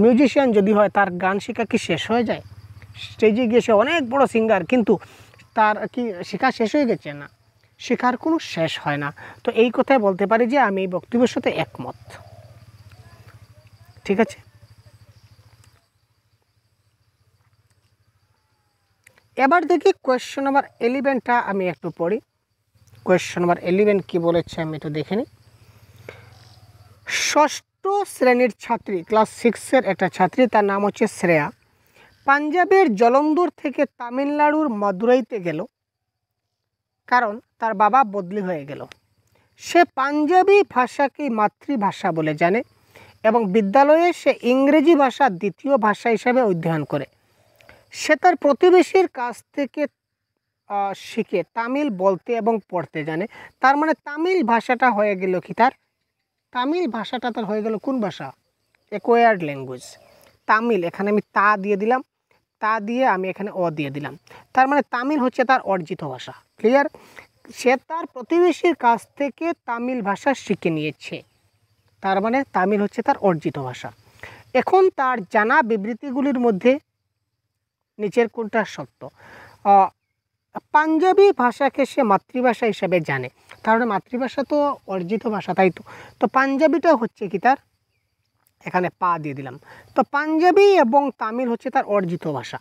মিউজিশিয়ান যদি হয়, তার গান শেখা কি শেষ হয়ে যায়? স্টেজে গিয়ে সে অনেক বড় সিঙ্গার, কিন্তু তার কি শেখা শেষ হয়ে গেছে? না, শেখার কোনো শেষ হয় না। তো এই কথাই বলতে পারি যে আমি এই বক্তব্যের সাথে একমত। ঠিক আছে, এবার দেখি কোয়েশ্চন নাম্বার 11টা আমি একটু পড়ি। কোয়েশ্চন নাম্বার 11 কি বলেছে আমি একটু দেখে নিই। ষষ্ঠ শ্রেণীর ছাত্রী, ক্লাস 6-এর একটা ছাত্রী, তার নাম হচ্ছে শ্রেয়া, পাঞ্জাবের জলন্দর থেকে তামিলনাড়ুর মাদুরাইতে গেল কারণ তার বাবা বদলি হয়ে গেল। সে পাঞ্জাবি ভাষাকে মাতৃভাষা বলে জানে এবং বিদ্যালয়ে সে ইংরেজি ভাষা দ্বিতীয় ভাষা হিসাবে অধ্যয়ন করে। সে তার প্রতিবেশীর কাছ থেকে শিখে তামিল বলতে এবং পড়তে জানে। তার মানে তামিল ভাষাটা হয়ে গেল কি তার? তামিল ভাষাটা তার হয়ে গেল কোন ভাষা? Acquired language. তামিল, এখানে আমি তা দিয়ে দিলাম, তা দিয়ে আমি এখানে অ দিয়ে দিলাম। তার মানে তামিল হচ্ছে তার অর্জিত ভাষা। ক্লিয়ার? সে তার প্রতিবেশীর কাছ থেকে তামিল ভাষা শিখে নিয়েছে, তার মানে তামিল হচ্ছে তার অর্জিত ভাষা। এখন তার জানা বিবৃতিগুলির মধ্যে নিচের কোনটা সত্য? পাঞ্জাবি ভাষাকে সে মাতৃভাষা হিসেবে জানে, তার মানে মাতৃভাষা তো অর্জিত ভাষা, তাই তো? তো পাঞ্জাবিটা হচ্ছে কি তার? এখানে পা দিয়ে দিলাম। তো পাঞ্জাবি এবং তামিল হচ্ছে তার অর্জিত ভাষা।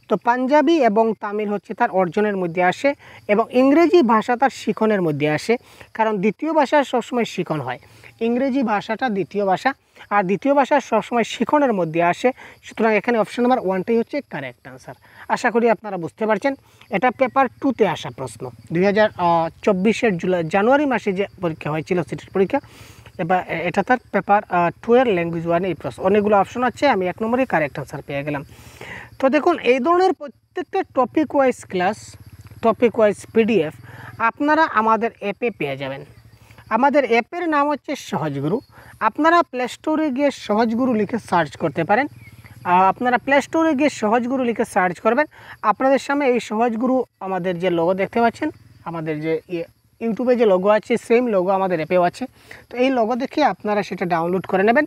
তো পাঞ্জাবি এবং তামিল হচ্ছে তার অর্জনের মধ্যে আসে এবং ইংরেজি ভাষা তার শিখনের মধ্যে আসে, কারণ দ্বিতীয় ভাষা সবসময় শিখন হয়। ইংরেজি ভাষাটা দ্বিতীয় ভাষা, আর দ্বিতীয় ভাষা সবসময় শিখনের মধ্যে আসে। সুতরাং এখানে অপশন নাম্বার 1টাই হচ্ছে কারেক্ট আনসার। আশা করি আপনারা বুঝতে পারছেন। এটা পেপার 2-তে আসা প্রশ্ন। 2024-এর জানুয়ারি মাসে যে পরীক্ষা হয়েছিল, সিটের পরীক্ষা, এবার এটা তার পেপার 2-এর ল্যাঙ্গুয়েজ 1-এ এই প্রশ্ন। অনেকগুলো অপশন আছে, আমি 1 নম্বরে কারেক্ট আনসার পেয়ে গেলাম। তো দেখুন, এই ধরনের প্রত্যেকটা topic wise class, topic wise PDF আপনারা আমাদের অ্যাপে পেয়ে যাবেন। আমাদের অ্যাপের নাম হচ্ছে সহজগুরু। আপনারা প্লে স্টোরে গিয়ে সহজগুরু লিখে সার্চ করতে পারেন। আপনারা প্লে স্টোরে গিয়ে সহজগুরু লিখে সার্চ করবেন, আপনাদের সামনে এই সহজগুরু আমাদের যে লোগো দেখতে পাচ্ছেন, আমাদের যে ইউটিউবে যে লোগো আছে সেম লোগো আমাদের অ্যাপেও আছে। তো এই লোগো দেখে আপনারা সেটা ডাউনলোড করে নেবেন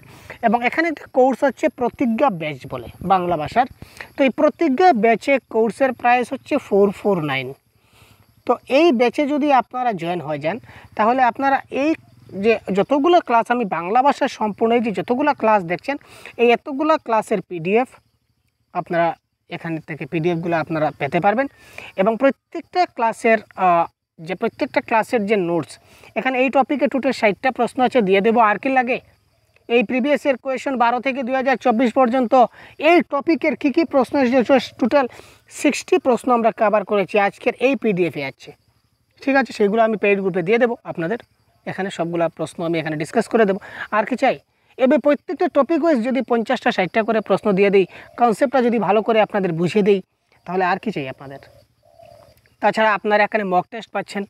এবং এখানে কোর্স হচ্ছে প্রতিজ্ঞা ব্যাচ বলে বাংলা ভাষার। তো এই প্রতিজ্ঞা ব্যাচে কোর্সের প্রাইস হচ্ছে 449। তো এই ব্যাচে যদি আপনারা জয়েন হয়ে যান তাহলে আপনারা এই যে যতগুলো ক্লাস আমি বাংলা ভাষার সম্পূর্ণ এই যে যতগুলো ক্লাস দেখছেন এই এতগুলো ক্লাসের পিডিএফ আপনারা এখান থেকে পিডিএফগুলো আপনারা পেতে পারবেন এবং প্রত্যেকটা ক্লাসের যে নোটস এখানে এই টপিকে টোটাল 60টা প্রশ্ন আছে দিয়ে দেবো। আর কি লাগে, এই প্রিভিয়াস ইয়ার কোয়েশন 12 থেকে 2024 পর্যন্ত এই টপিকের কী প্রশ্ন এসেছে টোটাল 60 প্রশ্ন আমরা কভার করেছি আজকের এই পিডিএফে আছে। ঠিক আছে, সেগুলো আমি পেইড গ্রুপে দিয়ে দেবো আপনাদের। এখানে সবগুলো প্রশ্ন আমি এখানে ডিসকাস করে দেবো। আর কি চাই, এবার প্রত্যেকটা টপিক ওয়াইজ যদি 50টা 60টা করে প্রশ্ন দিয়ে দিই, কনসেপ্টটা যদি ভালো করে আপনাদের বুঝিয়ে দিই, তাহলে আর কি চাই আপনাদের। তাছাড়া আপনারা এখানে মক টেস্ট পাচ্ছেন।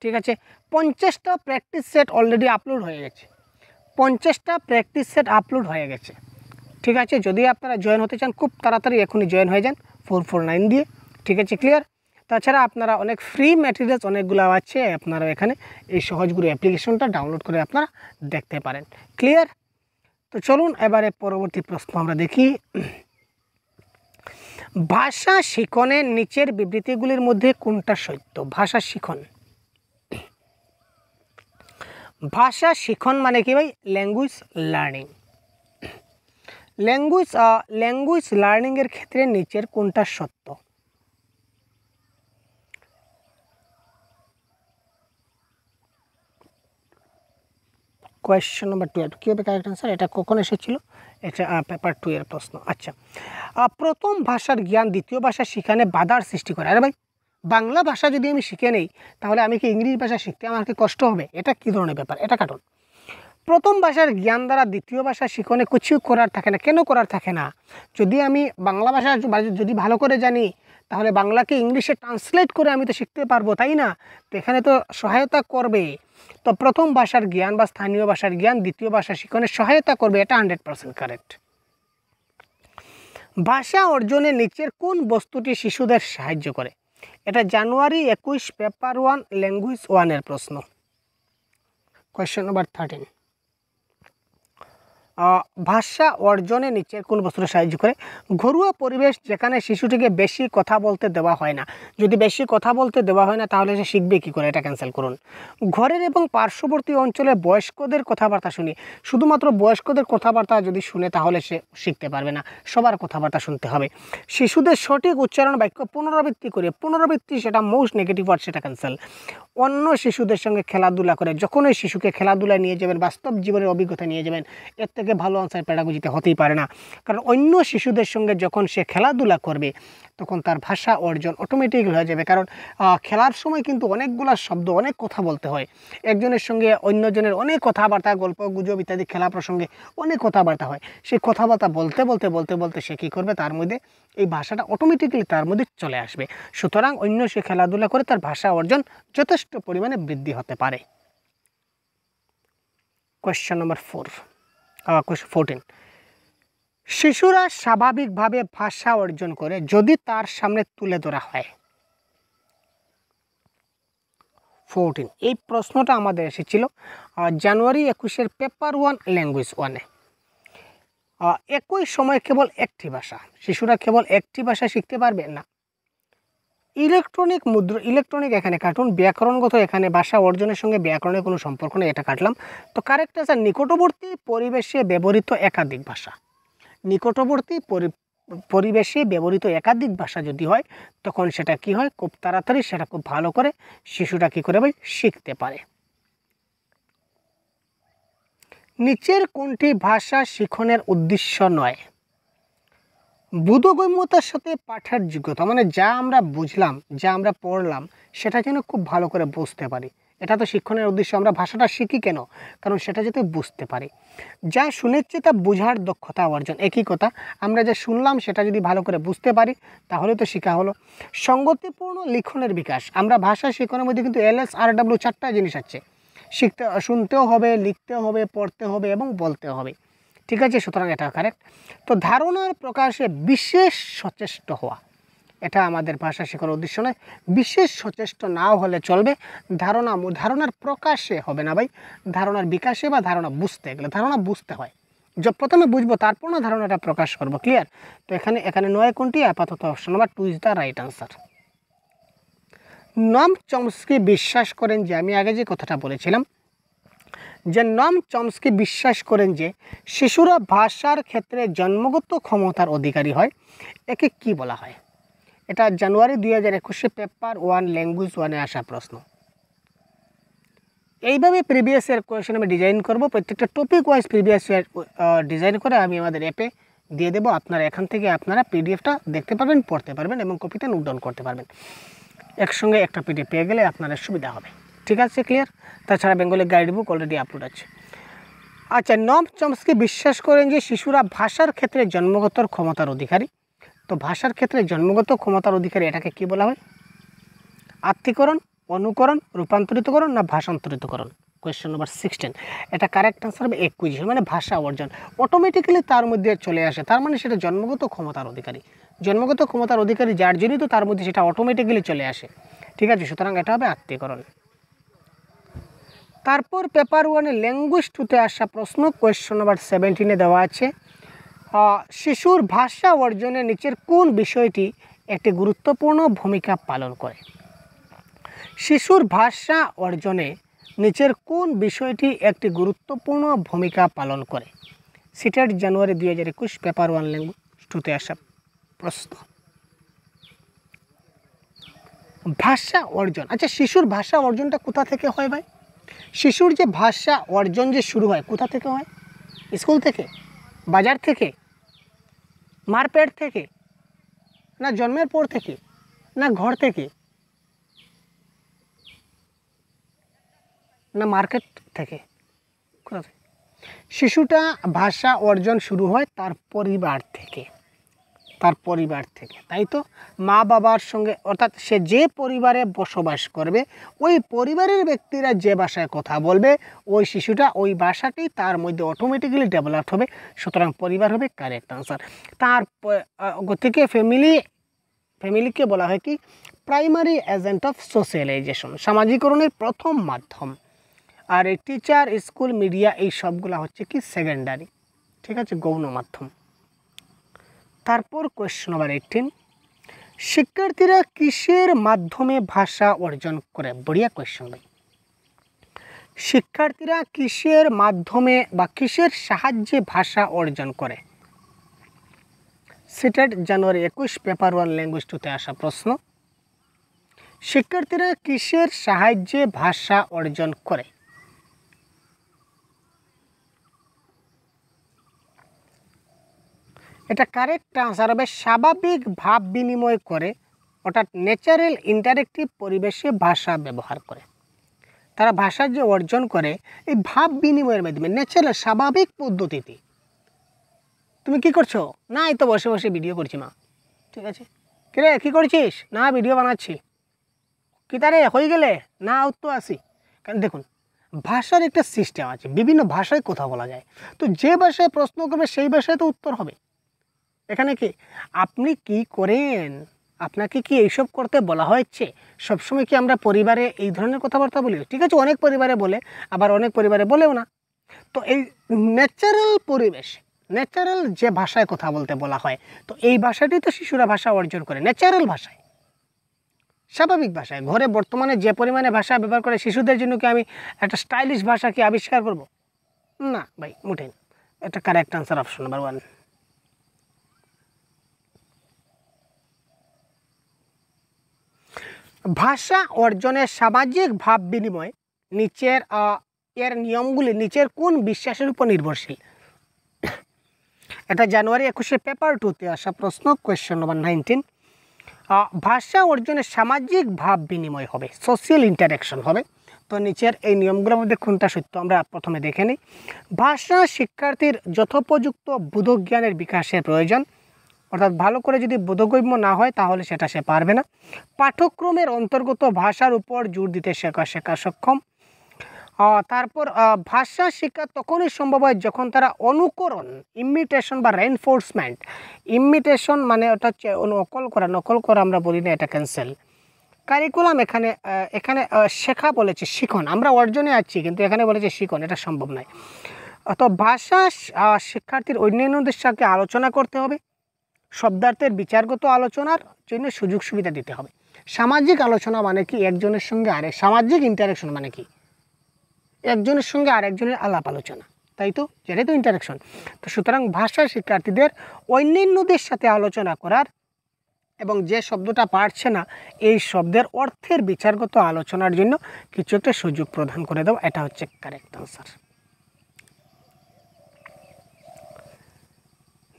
ঠিক আছে, 50টা প্র্যাকটিস সেট অলরেডি আপলোড হয়ে গেছে, 50টা প্র্যাকটিস সেট আপলোড হয়ে গেছে। ঠিক আছে, যদি আপনারা জয়েন হতে চান খুব তাড়াতাড়ি এখনই জয়েন হয়ে যান 449 দিয়ে। ঠিক আছে, ক্লিয়ার। তাছাড়া আপনারা অনেক ফ্রি ম্যাটেরিয়ালস অনেকগুলো আছে, আপনারা এখানে এই সহজগুরু অ্যাপ্লিকেশনটা ডাউনলোড করে আপনারা দেখতে পারেন। ক্লিয়ার। তো চলুন এবারে পরবর্তী প্রশ্ন আমরা দেখি। ভাষা শিখনের নিচের বিবৃতিগুলির মধ্যে কোনটা সত্য? ভাষা শিখন, ভাষা শিখন মানে কি ভাই? Language learning. ল্যাঙ্গুয়েজ লার্নিংয়ের ক্ষেত্রে নিচের কোনটা সত্য? কোয়েশ্চেন নম্বর 12 কী হবে কারেক্ট আনসার? এটা কখন এসেছিল? এটা পেপার 2 এর প্রশ্ন। আচ্ছা, প্রথম ভাষার জ্ঞান দ্বিতীয় ভাষা শিখানে বাধার সৃষ্টি করে। আরে ভাই, বাংলা ভাষা যদি আমি শিখে নেই তাহলে আমি কি ইংরেজি ভাষা শিখতে আমার কি কষ্ট হবে? এটা কী ধরনের ব্যাপার? এটা কারণ প্রথম ভাষার জ্ঞান দ্বারা দ্বিতীয় ভাষা শিখনে কিছু করার থাকে না। কেন করার থাকে না? যদি আমি বাংলা ভাষা যদি ভালো করে জানি তাহলে বাংলাকে ইংলিশে ট্রান্সলেট করে আমি তো শিখতে পারবো, তাই না? তো এখানে তো সহায়তা করবে। তো প্রথম ভাষার জ্ঞান বা স্থানীয় ভাষার জ্ঞান দ্বিতীয় ভাষা শিখনে সহায়তা করবে, এটা 100% কারেক্ট। ভাষা অর্জনে নিচের কোন বস্তুটি শিশুদের সাহায্য করে? এটা জানুয়ারি 21 পেপার 1 ল্যাঙ্গুয়েজ 1 এর প্রশ্ন। কোয়েশ্চেন নম্বর 13, ভাষা অর্জনে নিচের কোন বস্তুটা সাহায্য করে? ঘরোয়া পরিবেশ যেখানে শিশুটিকে বেশি কথা বলতে দেওয়া হয় না। যদি বেশি কথা বলতে দেওয়া হয় না তাহলে সে শিখবে কী করে? এটা ক্যান্সেল করুন। ঘরের এবং পার্শ্ববর্তী অঞ্চলে বয়স্কদের কথাবার্তা শুনি। শুধুমাত্র বয়স্কদের কথাবার্তা যদি শুনে তাহলে সে শিখতে পারবে না, সবার কথাবার্তা শুনতে হবে। শিশুদের সঠিক উচ্চারণ বাক্য পুনরাবৃত্তি করে, পুনরাবৃত্তি সেটা মোস্ট নেগেটিভ ওয়ার্ড, সেটা ক্যান্সেল। অন্য শিশুদের সঙ্গে খেলাধুলা করে, যখন ওই শিশুকে খেলাধুলায় নিয়ে যাবেন, বাস্তব জীবনের অভিজ্ঞতা নিয়ে যাবেন, এর থেকে ভালো আনসার পেডাগোজিতে হতেই পারে না। কারণ অন্য শিশুদের সঙ্গে যখন সে খেলাধুলা করবে তখন তার ভাষা অর্জন অটোমেটিক হয়ে যাবে। কারণ খেলার সময় কিন্তু অনেকগুলো শব্দ, অনেক কথা বলতে হয়। একজনের সঙ্গে অন্যজনের অনেক কথাবার্তা, গল্প গুজব ইত্যাদি খেলা প্রসঙ্গে অনেক কথাবার্তা হয়। সেই কথাবার্তা বলতে বলতে বলতে বলতে সে কী করবে? তার মধ্যে এই ভাষাটা অটোমেটিক্যালি তার মধ্যে চলে আসবে। সুতরাং অন্য সে খেলাধুলা করে তার ভাষা অর্জন যথেষ্ট পরিমাণে বৃদ্ধি হতে পারে। কোয়েশ্চেন নম্বর 14, শিশুরা স্বাভাবিকভাবে ভাষা অর্জন করে যদি তার সামনে তুলে ধরা হয়। 14, এই প্রশ্নটা আমাদের এসেছিল জানুয়ারি 21 পেপার 1 ল্যাঙ্গুয়েজ 1-এ। একই সময় কেবল একটি ভাষা, শিশুরা কেবল একটি ভাষা শিখতে পারবে না। ইলেকট্রনিক এখানে কাটুন, ব্যাকরণগত এখানে ভাষা অর্জনের সঙ্গে ব্যাকরণের কোনো সম্পর্ক নেই, এটা কাটলাম। তো কারেক্ট আছে নিকটবর্তী পরিবেশে ব্যবহৃত একাধিক ভাষা। নিকটবর্তী পরিবেশে ব্যবহৃত একাধিক ভাষা যদি হয় তখন সেটা কি হয়? খুব তাড়াতাড়ি সেটা খুব ভালো করে শিশুটা কী করে ভাই শিখতে পারে। নিচের কোনটি ভাষা শিখনের উদ্দেশ্য নয়? বোধগম্যতার সাথে পাঠের যোগ্যতা, মানে যা আমরা বুঝলাম, যা আমরা পড়লাম সেটা যেন খুব ভালো করে বুঝতে পারি, এটা তো শিক্ষণের উদ্দেশ্য। আমরা ভাষাটা শিখি কেন? কারণ সেটা যাতে বুঝতে পারি। যা শুনেছি তা বোঝার দক্ষতা অর্জন, একই কথা। আমরা যা শুনলাম সেটা যদি ভালো করে বুঝতে পারি তাহলে তো শেখা হলো। সঙ্গতিপূর্ণ লিখনের বিকাশ, আমরা ভাষা শিখনের মধ্যে কিন্তু LS RW 4টা জিনিস আছে। শুনতেও হবে, লিখতেও হবে, পড়তে হবে এবং বলতে হবে। ঠিক আছে, সুতরাং এটা কারেক্ট। তো ধারণার প্রকাশে বিশেষ সচেষ্ট হওয়া, এটা আমাদের ভাষা শেখার উদ্দেশ্য নয়। বিশেষ সচেষ্ট নাও হলে চলবে, ধারণার প্রকাশে হবে না ভাই, ধারণার বিকাশে বা ধারণা বুঝতে গেলে ধারণা বুঝতে হয়। প্রথমে বুঝবো, তারপর না ধারণাটা প্রকাশ করবো। ক্লিয়ার? তো এখানে নয় কোনটি? আপাতত option number 2 is the right answer. নম চমস্কি বিশ্বাস করেন যে, আমি আগে যে কথাটা বলেছিলাম যে নম চমস্কি বিশ্বাস করেন যে শিশুরা ভাষার ক্ষেত্রে জন্মগত ক্ষমতার অধিকারী হয়, একে কি বলা হয়? এটা জানুয়ারি 2021 পেপার 1 ল্যাঙ্গুয়েজ 1-এ আসা প্রশ্ন। এইভাবে প্রিভিয়াস ইয়ার কোয়েশ্চেন আমি ডিজাইন করব, প্রত্যেকটা topic wise previous year design করে আমি আমাদের অ্যাপে দিয়ে দেবো। আপনারা এখান থেকে আপনারা পিডিএফটা দেখতে পারবেন, পড়তে পারবেন এবং কপিতে নোট ডাউন করতে পারবেন। একসঙ্গে একটা পিডিএফ পেয়ে গেলে আপনাদের সুবিধা হবে। ঠিক আছে, ক্লিয়ার? তাছাড়া Bengali guide book already upload আছে। আচ্ছা, নম চমস্কি বিশ্বাস করেন যে শিশুরা ভাষার ক্ষেত্রে জন্মগত ক্ষমতার অধিকারী। তো ভাষার ক্ষেত্রে জন্মগত ক্ষমতার অধিকারী এটাকে কি বলা হয়? আত্মীকরণ, অনুকরণ, রূপান্তরিতকরণ না ভাষান্তরিতকরণ? Question number 16। এটা কারেক্ট আনসার হবে একুইজিশন, মানে ভাষা অর্জন। অটোমেটিক্যালি তার মধ্যে চলে আসে, তার মানে সেটা জন্মগত ক্ষমতার অধিকারী। জন্মগত ক্ষমতার অধিকারী যার জন্যই তো তার মধ্যে সেটা অটোমেটিক্যালি চলে আসে। ঠিক আছে, সুতরাং এটা হবে আত্মীকরণ। তারপর পেপার 1-এ ল্যাঙ্গুয়েজ 2-তে আসা প্রশ্ন, কোয়েশ্চেন নাম্বার 17-এ দেওয়া আছে শিশুর ভাষা অর্জনে নিচের কোন বিষয়টি একটি গুরুত্বপূর্ণ ভূমিকা পালন করে? শিশুর ভাষা অর্জনে নিচের কোন বিষয়টি একটি গুরুত্বপূর্ণ ভূমিকা পালন করে? সিটেট জানুয়ারি 2021 পেপার 1 ল্যাঙ্গুয়েজ 2-তে আসা প্রশ্ন। ভাষা অর্জন। আচ্ছা, শিশুর ভাষা অর্জনটা কোথা থেকে হয় ভাই? শিশুর যে ভাষা অর্জন যে শুরু হয় কোথা থেকে হয়? স্কুল থেকে, বাজার থেকে, মার পেট থেকে, না জন্মের পর থেকে, না ঘর থেকে, না মার্কেট থেকে? কোথা থেকে? শিশুটা ভাষা অর্জন শুরু হয় তার পরিবার থেকে, তার পরিবার থেকে, তাই তো? মা বাবার সঙ্গে, অর্থাৎ সে যে পরিবারে বসবাস করবে ওই পরিবারের ব্যক্তিরা যে ভাষায় কথা বলবে ওই শিশুটা ওই ভাষাটি তার মধ্যে অটোমেটিক্যালি ডেভেলপ হবে। সুতরাং পরিবার হবে কারেক্ট আনসার। তার থেকে ফ্যামিলিকে বলা হয় কি? প্রাইমারি এজেন্ট অফ সোশ্যালাইজেশন, সামাজিকরণের প্রথম মাধ্যম। আর এই টিচার, স্কুল, মিডিয়া এই সবগুলো হচ্ছে কি? সেকেন্ডারি। ঠিক আছে, গৌণ মাধ্যম। তারপর কোয়েশ্চন নাম্বার 18, শিক্ষার্থীরা কিসের মাধ্যমে ভাষা অর্জন করে? বড়িয়া কোয়েশ্চন ভাই। শিক্ষার্থীরা কিসের মাধ্যমে বা কিসের সাহায্যে ভাষা অর্জন করে? সিটেট জানুয়ারি 21 পেপার 1 ল্যাঙ্গুয়েজ 2-তে আসা প্রশ্ন। শিক্ষার্থীরা কিসের সাহায্যে ভাষা অর্জন করে? এটা কারেক্ট আনসার হবে স্বাভাবিক ভাব বিনিময় করে, অর্থাৎ ন্যাচারাল ইন্টারেক্টিভ পরিবেশে ভাষা ব্যবহার করে। তারা ভাষা যে অর্জন করে এই ভাব বিনিময়ের মাধ্যমে, ন্যাচারাল স্বাভাবিক পদ্ধতিতে। তুমি কি করছো? না, এই তো বসে বসে ভিডিও করছি মা। ঠিক আছে, কিরে কী করছিস? না, ভিডিও বানাচ্ছি। কি তারে হয়ে গেলে? না, তো আসি। কারণ দেখুন, ভাষার একটা সিস্টেম আছে, বিভিন্ন ভাষায় কথা বলা যায়। তো যে ভাষায় প্রশ্ন করবে সেই ভাষায় তো উত্তর হবে। এখানে কি আপনি কি করেন? আপনাকে কি এইসব করতে বলা হয়েছে? সবসময় কি আমরা পরিবারে এই ধরনের কথাবার্তা বলি? ঠিক আছে, অনেক পরিবারে বলে, আবার অনেক পরিবারে বলেও না। তো এই ন্যাচারাল পরিবেশ, ন্যাচারাল যে ভাষায় কথা বলতে বলা হয়, তো এই ভাষাটি তো শিশুরা ভাষা অর্জন করে ন্যাচারাল ভাষায়, স্বাভাবিক ভাষায়। ঘরে বর্তমানে যে পরিমাণে ভাষা ব্যবহার করে, শিশুদের জন্য কি আমি একটা স্টাইলিশ ভাষা কি আবিষ্কার করব? না ভাই, মোটেই না। এটা কারেক্ট আনসার অপশন নাম্বার 1। ভাষা অর্জনের সামাজিক ভাব বিনিময় নিচের এর নিয়মগুলি নিচের কোন বিশ্বাসের উপর নির্ভরশীল? এটা জানুয়ারি 21 পেপার 2-তে আসা প্রশ্ন, কোয়েশ্চেন নাম্বার 19। ভাষা অর্জনের সামাজিক ভাব বিনিময় হবে, সোশ্যাল ইন্টারাকশন হবে। তো নিচের এই নিয়মগুলোর মধ্যে কোনটা সত্য আমরা প্রথমে দেখে নিই। ভাষা শিক্ষার্থীর যথোপযুক্ত বোধজ্ঞানের বিকাশের প্রয়োজন, অর্থাৎ ভালো করে যদি বোধগম্য না হয় তাহলে সেটা সে পারবে না। পাঠ্যক্রমের অন্তর্গত ভাষার উপর জোর দিতে শেখা সক্ষম। তারপর ভাষা শিক্ষা তখনই সম্ভব হয় যখন তারা অনুকরণ, ইমিটেশন বা রেইনফোর্সমেন্ট। ইমিটেশন মানে ওটা হচ্ছে নকল করা আমরা বলি না, এটা ক্যান্সেল। কারিকুলাম এখানে এখানে শেখা বলেছে, শিখন। আমরা অর্জনে আছি কিন্তু এখানে বলেছে শিখন, এটা সম্ভব নয়। তো ভাষা শিক্ষার্থীর অন্যান্যদের সাথে আলোচনা করতে হবে, শব্দার্থের বিচারগত আলোচনার জন্য সুযোগ সুবিধা দিতে হবে। সামাজিক আলোচনা মানে কি? একজনের সঙ্গে সামাজিক ইন্টারাকশন মানে কি? একজনের সঙ্গে আরেকজনের আলাপ আলোচনা, তাই তো, যেটাই তো ইন্টারাকশন। তো সুতরাং ভাষা শিক্ষার্থীদের অন্যান্যদের সাথে আলোচনা করার এবং যে শব্দটা পারছে না এই শব্দের অর্থের বিচারগত আলোচনার জন্য কিছু একটা সুযোগ প্রদান করে দাও, এটা হচ্ছে কারেক্ট আনসার।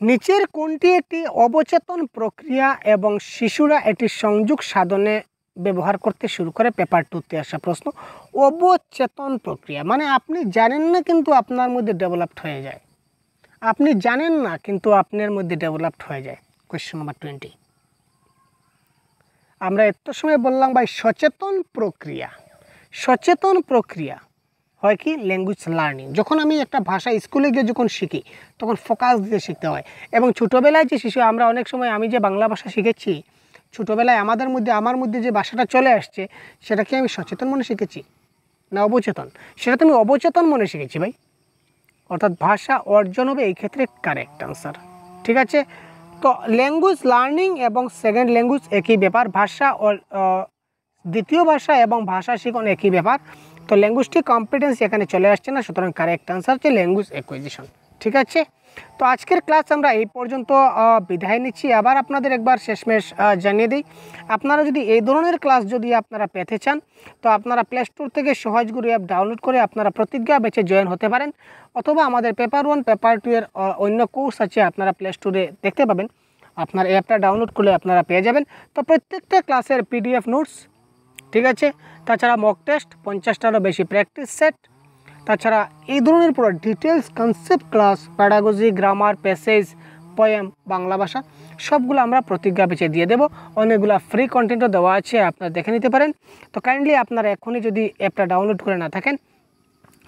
নিচের কোনটি একটি অবচেতন প্রক্রিয়া এবং শিশুরা এটি সংযোগ সাধনে ব্যবহার করতে শুরু করে? পেপার 2-তে আসা প্রশ্ন। অবচেতন প্রক্রিয়া মানে আপনি জানেন না কিন্তু আপনার মধ্যে ডেভেলপড হয়ে যায়। আপনি জানেন না কিন্তু আপনার মধ্যে ডেভেলপড হয়ে যায়। Question number 20। আমরা এত সময় বললাম ভাই সচেতন প্রক্রিয়া। সচেতন প্রক্রিয়া হয় কি? Language learning. যখন আমি একটা ভাষা স্কুলে গিয়ে যখন শিখি তখন ফোকাস দিয়ে শিখতে হয়। এবং ছোটোবেলায় যে শিশু, আমরা অনেক সময়, আমি যে বাংলা ভাষা শিখেছি ছোটোবেলায় আমার মধ্যে যে ভাষাটা চলে আসছে সেটা কি আমি সচেতন মনে শিখেছি না অবচেতন? সেটা তো আমি অবচেতন মনে শিখেছি ভাই। অর্থাৎ ভাষা অর্জন হবে এই ক্ষেত্রে কারেক্ট আনসার। ঠিক আছে। তো ল্যাঙ্গুয়েজ লার্নিং এবং সেকেন্ড ল্যাঙ্গুয়েজ একই ব্যাপার। ভাষা দ্বিতীয় ভাষা এবং ভাষা শিখন একই ব্যাপার। তো ল্যাঙ্গুয়েজটি কম্পিটেন্স এখানে চলে আসছে না, সুতরাং কারেক্ট আনসার হচ্ছে ল্যাঙ্গুয়েজ অ্যাকুইজিশন। ঠিক আছে। তো আজকের ক্লাস আমরা এই পর্যন্ত বিদায় নিচ্ছি। আবার আপনাদের একবার শেষমেশ জানিয়ে দিই, আপনারা যদি এই ধরনের ক্লাস যদি আপনারা পেতে চান তো আপনারা প্লে স্টোর থেকে সহজগুরু অ্যাপ ডাউনলোড করে আপনারা প্রতিজ্ঞা ব্যাচে জয়েন হতে পারেন, অথবা আমাদের পেপার 1 পেপার 2 এর অন্য কোর্স আছে আপনারা প্লে স্টোরে দেখতে পাবেন। আপনার অ্যাপটা ডাউনলোড করলে আপনারা পেয়ে যাবেন। তো প্রত্যেকটা ক্লাসের পিডিএফ নোটস, ঠিক আছে, তাছাড়া মক টেস্ট, 50টারও বেশি প্র্যাকটিস সেট, তাছাড়া এই ধরনের পুরো details concept class, pedagogy, grammar, passage, poem, Bangla ভাষা সবগুলো আমরা প্রতিজ্ঞা ব্যাচে দিয়ে দেবো। অনেকগুলো ফ্রি কন্টেন্টও দেওয়া আছে, আপনারা দেখে নিতে পারেন। তো কাইন্ডলি আপনারা এখনই যদি অ্যাপটা ডাউনলোড করে না থাকেন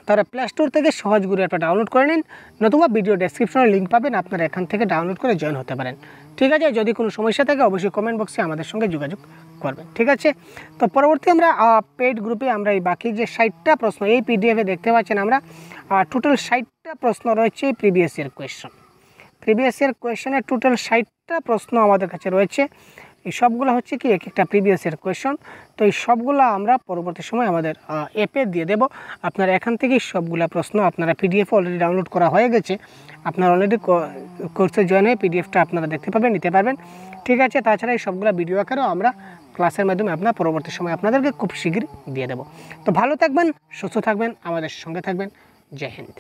তারা প্লে স্টোর থেকে সহজগুরু অ্যাপটা ডাউনলোড করে নিন, নতুবা ভিডিও ডেসক্রিপশনে লিঙ্ক পাবেন, আপনারা এখান থেকে ডাউনলোড করে জয়েন হতে পারেন। ঠিক আছে। যদি কোনো সমস্যা থাকে অবশ্যই কমেন্ট বক্সে আমাদের সঙ্গে যোগাযোগ করবেন। ঠিক আছে। তো পরবর্তী আমরা পেইড গ্রুপে আমরা এই বাকি যে 60টা প্রশ্ন এই পিডিএফে দেখতে পাচ্ছেন, আমরা টোটাল 60টা প্রশ্ন রয়েছে previous year question. Previous year কোয়েশ্চনের টোটাল 60টা প্রশ্ন আমাদের কাছে রয়েছে। এই সবগুলো হচ্ছে কি এক একটা প্রিভিয়াস ইয়ার কোয়েশ্চন। তো এই সবগুলো আমরা পরবর্তী সময় আমাদের অ্যাপে দিয়ে দেব। আপনারা এখান থেকেই সবগুলো প্রশ্ন আপনারা পিডিএফ অলরেডি ডাউনলোড করা হয়ে গেছে, আপনারা অলরেডি কোর্সে জয়েন হয়ে পিডিএফটা আপনারা দেখতে পাবেন, নিতে পারবেন। ঠিক আছে। তাছাড়া এই সবগুলো ভিডিও আকারেও আমরা ক্লাসের মাধ্যমে আপনার পরবর্তী সময় আপনাদেরকে খুব শীঘ্রই দিয়ে দেব। তো ভালো থাকবেন, সুস্থ থাকবেন, আমাদের সঙ্গে থাকবেন। জয় হিন্দ।